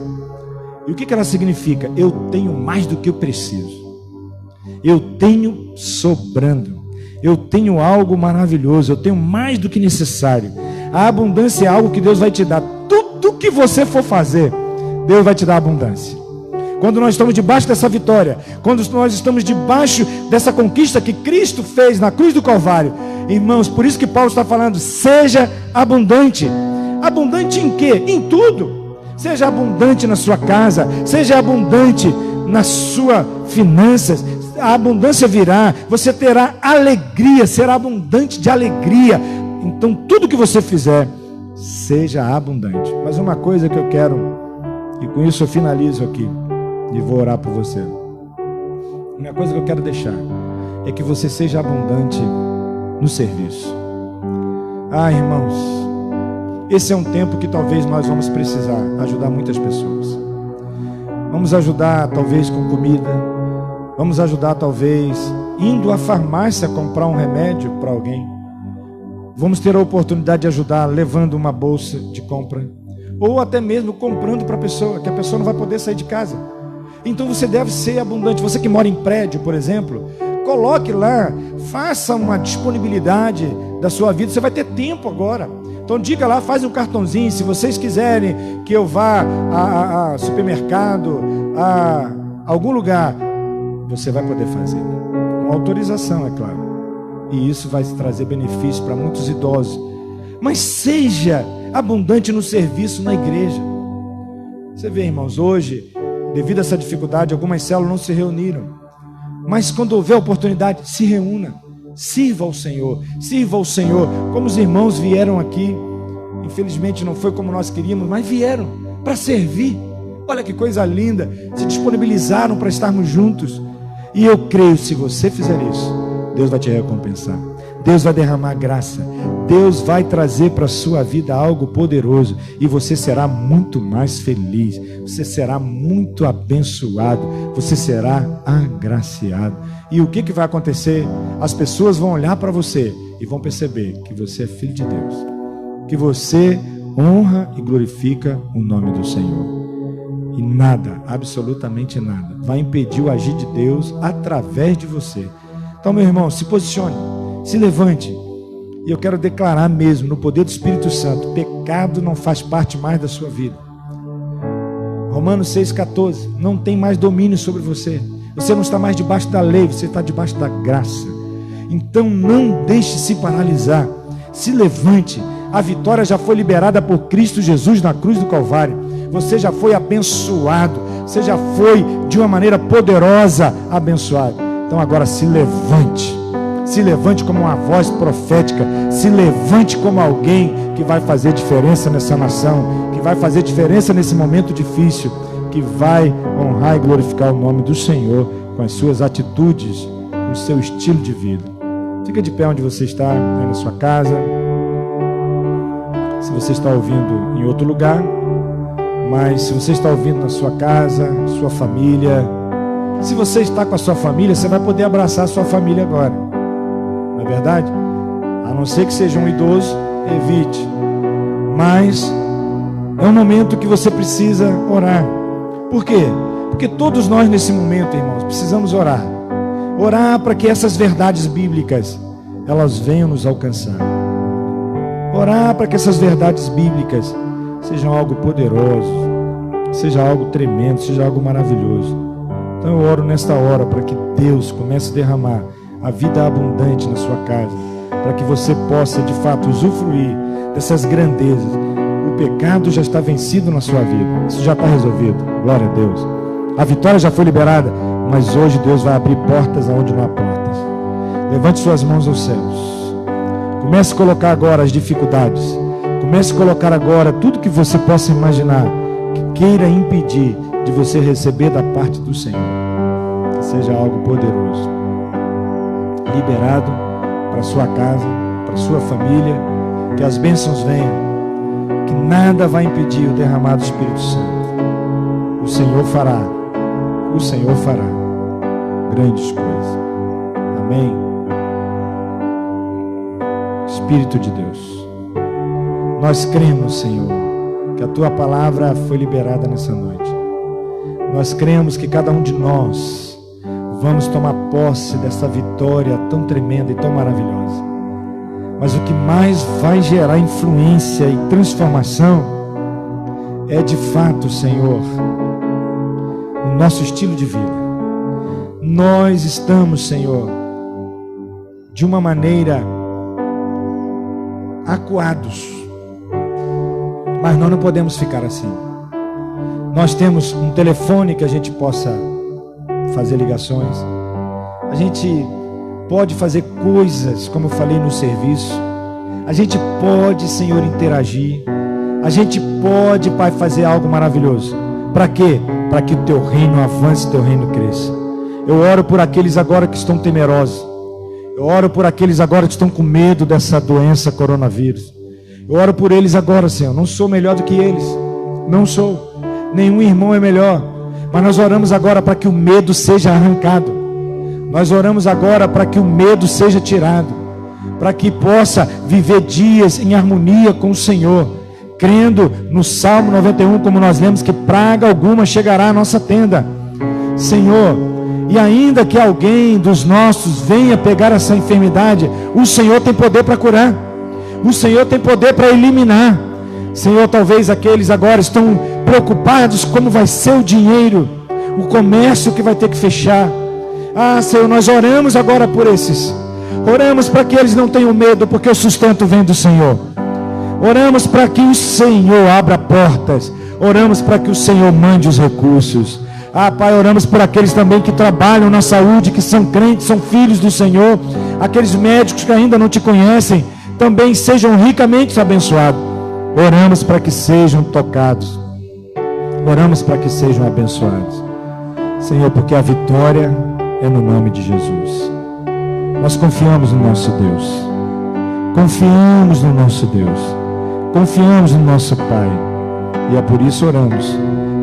E o que ela significa? Eu tenho mais do que eu preciso. Eu tenho sobrando. Eu tenho algo maravilhoso. Eu tenho mais do que necessário. A abundância é algo que Deus vai te dar. Tudo que você for fazer, Deus vai te dar abundância. Quando nós estamos debaixo dessa vitória, quando nós estamos debaixo dessa conquista que Cristo fez na cruz do Calvário, irmãos, por isso que Paulo está falando, seja abundante. Abundante em quê? Em tudo. Seja abundante na sua casa, seja abundante nas suas finanças. A abundância virá, você terá alegria, será abundante de alegria. Então tudo que você fizer, seja abundante. Mas uma coisa que eu quero, e com isso eu finalizo aqui, e vou orar por você. Uma coisa que eu quero deixar, é que você seja abundante no serviço. Ah, irmãos, esse é um tempo que talvez nós vamos precisar ajudar muitas pessoas. Vamos ajudar talvez com comida. Vamos ajudar talvez indo à farmácia comprar um remédio para alguém. Vamos ter a oportunidade de ajudar levando uma bolsa de compra, ou até mesmo comprando para a pessoa, que a pessoa não vai poder sair de casa. Então você deve ser abundante. Você que mora em prédio, por exemplo, coloque lá, faça uma disponibilidade da sua vida. Você vai ter tempo agora. Então diga lá, faz um cartãozinho. Se vocês quiserem que eu vá a supermercado, a algum lugar, você vai poder fazer, com autorização, é claro. E isso vai trazer benefício para muitos idosos. Mas seja abundante no serviço na igreja. Você vê, irmãos, hoje, devido a essa dificuldade, algumas células não se reuniram. Mas quando houver oportunidade, se reúna. Sirva ao Senhor. Sirva ao Senhor. Como os irmãos vieram aqui. Infelizmente não foi como nós queríamos, mas vieram para servir. Olha que coisa linda. Se disponibilizaram para estarmos juntos. E eu creio, se você fizer isso, Deus vai te recompensar. Deus vai derramar graça. Deus vai trazer para a sua vida algo poderoso. E você será muito mais feliz. Você será muito abençoado. Você será agraciado. E o que vai acontecer? As pessoas vão olhar para você e vão perceber que você é filho de Deus. Que você honra e glorifica o nome do Senhor. E nada, absolutamente nada, vai impedir o agir de Deus através de você. Então, meu irmão, se posicione. Se levante, e eu quero declarar mesmo, no poder do Espírito Santo, pecado não faz parte mais da sua vida. Romanos 6,14, não tem mais domínio sobre você. Você não está mais debaixo da lei, você está debaixo da graça. Então não deixe se paralisar, se levante. A vitória já foi liberada por Cristo Jesus na cruz do Calvário. Você já foi abençoado, você já foi de uma maneira poderosa abençoado. Então agora se levante. Se levante como uma voz profética. Se levante como alguém que vai fazer diferença nessa nação, que vai fazer diferença nesse momento difícil, que vai honrar e glorificar o nome do Senhor com as suas atitudes, com o seu estilo de vida. Fica de pé onde você está, aí na sua casa. Se você está ouvindo em outro lugar, mas se você está ouvindo na sua casa, sua família, se você está com a sua família, você vai poder abraçar a sua família agora. Não é verdade? A não ser que seja um idoso, evite. Mas é um momento que você precisa orar. Por quê? Porque todos nós nesse momento, irmãos, precisamos orar. Orar para que essas verdades bíblicas, elas venham nos alcançar. Orar para que essas verdades bíblicas sejam algo poderoso, seja algo tremendo, seja algo maravilhoso. Então eu oro nesta hora para que Deus comece a derramar a vida abundante na sua casa, para que você possa de fato usufruir dessas grandezas. O pecado já está vencido na sua vida, isso já está resolvido, glória a Deus. A vitória já foi liberada, mas hoje Deus vai abrir portas aonde não há portas. Levante suas mãos aos céus. Comece a colocar agora as dificuldades. Comece a colocar agora tudo que você possa imaginar que queira impedir de você receber da parte do Senhor. Que seja algo poderoso, liberado para sua casa, para sua família. Que as bênçãos venham, que nada vai impedir o derramar do Espírito Santo. O Senhor fará grandes coisas. Amém. Espírito de Deus, nós cremos, Senhor, que a Tua palavra foi liberada nessa noite. Nós cremos que cada um de nós vamos tomar posse dessa vitória tão tremenda e tão maravilhosa. Mas o que mais vai gerar influência e transformação é de fato, Senhor, o nosso estilo de vida. Nós estamos, Senhor, de uma maneira acuados, mas nós não podemos ficar assim. Nós temos um telefone que a gente possa fazer ligações. A gente pode fazer coisas, como eu falei no serviço. A gente pode, Senhor, interagir. A gente pode, Pai, fazer algo maravilhoso. Para quê? Para que o Teu reino avance, o Teu reino cresça. Eu oro por aqueles agora que estão temerosos. Eu oro por aqueles agora que estão com medo dessa doença coronavírus. Eu oro por eles agora, Senhor. Não sou melhor do que eles. Não sou. Nenhum irmão é melhor. Mas nós oramos agora para que o medo seja arrancado. Nós oramos agora para que o medo seja tirado. Para que possa viver dias em harmonia com o Senhor. Crendo no Salmo 91, como nós lemos, que praga alguma chegará à nossa tenda. Senhor, e ainda que alguém dos nossos venha pegar essa enfermidade, o Senhor tem poder para curar. O Senhor tem poder para eliminar. Senhor, talvez aqueles agora estão preocupados como vai ser o dinheiro, o comércio que vai ter que fechar. Ah, Senhor, nós oramos agora por esses. Oramos para que eles não tenham medo, porque o sustento vem do Senhor. Oramos para que o Senhor abra portas. Oramos para que o Senhor mande os recursos. Ah, Pai, oramos por aqueles também que trabalham na saúde, que são crentes, são filhos do Senhor. Aqueles médicos que ainda não te conhecem, também sejam ricamente abençoados. Oramos para que sejam tocados. Oramos para que sejam abençoados. Senhor, porque a vitória é no nome de Jesus. Nós confiamos no nosso Deus. Confiamos no nosso Deus. Confiamos no nosso Pai. E é por isso oramos.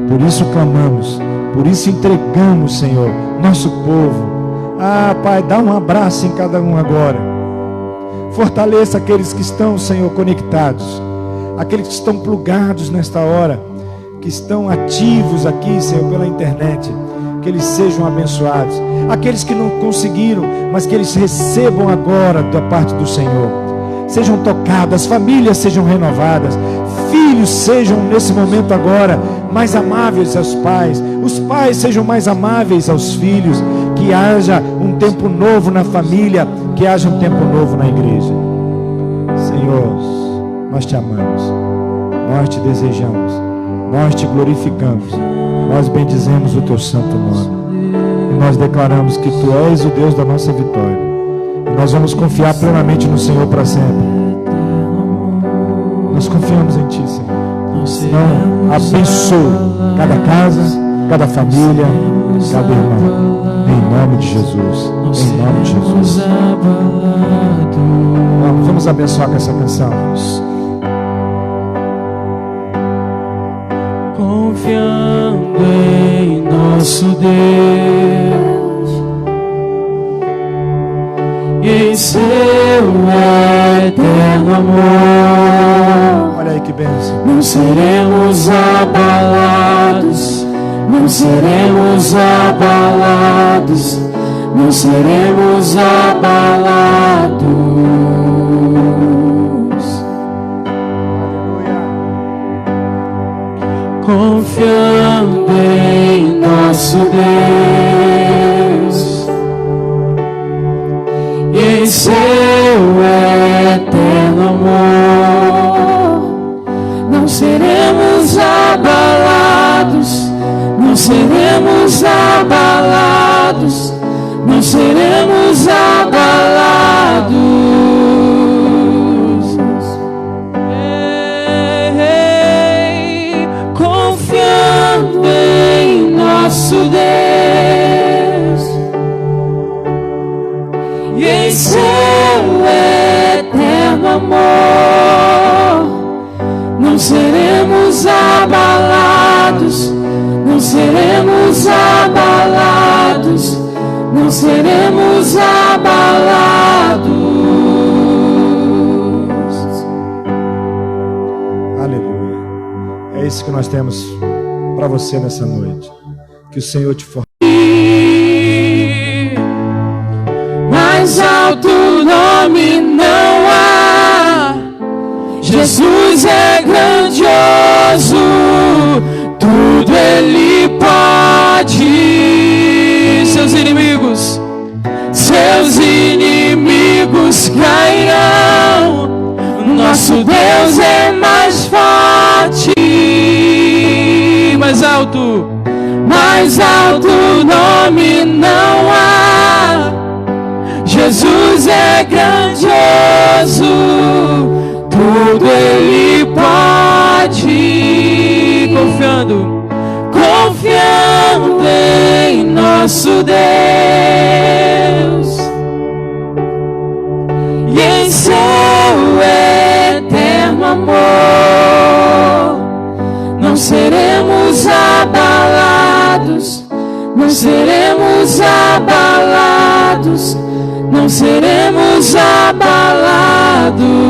Por isso clamamos. Por isso entregamos, Senhor, nosso povo. Ah, Pai, dá um abraço em cada um agora. Fortaleça aqueles que estão, Senhor, conectados. Aqueles que estão plugados nesta hora. Que estão ativos aqui, Senhor, pela internet. Que eles sejam abençoados. Aqueles que não conseguiram, mas que eles recebam agora da parte do Senhor. Sejam tocados, as famílias sejam renovadas. Filhos sejam nesse momento agora mais amáveis aos pais. Os pais sejam mais amáveis aos filhos. Que haja um tempo novo na família. Que haja um tempo novo na igreja. Senhor, nós te amamos. Nós te desejamos. Nós te glorificamos. Nós bendizemos o teu santo nome. E nós declaramos que tu és o Deus da nossa vitória. E nós vamos confiar plenamente no Senhor para sempre. Nós confiamos em ti, Senhor. Não, abençoa cada casa, cada família, cada irmão. Em nome de Jesus. Em nome de Jesus. Vamos abençoar com essa canção. Confiando em nosso Deus, em seu eterno amor. Olha aí que bênção. Não seremos abalados, não seremos abalados, não seremos abalados. Confiando em nosso Deus e em seu eterno amor, não seremos abalados, não seremos abalados, não seremos abalados. Confiando em nosso Deus e em seu eterno amor, não seremos abalados, não seremos abalados, não seremos abalados. Aleluia. É isso que nós temos para você nessa noite. Que o Senhor te fortaleça. Mais alto nome não há. Jesus é grandioso, tudo Ele pode. Seus inimigos cairão. Nosso Deus é mais forte. Mais alto nome não há. Jesus é grandioso, tudo Ele pode. Confiando em nosso Deus e em seu eterno amor, não seremos abalados, não seremos abalados, não seremos abalados.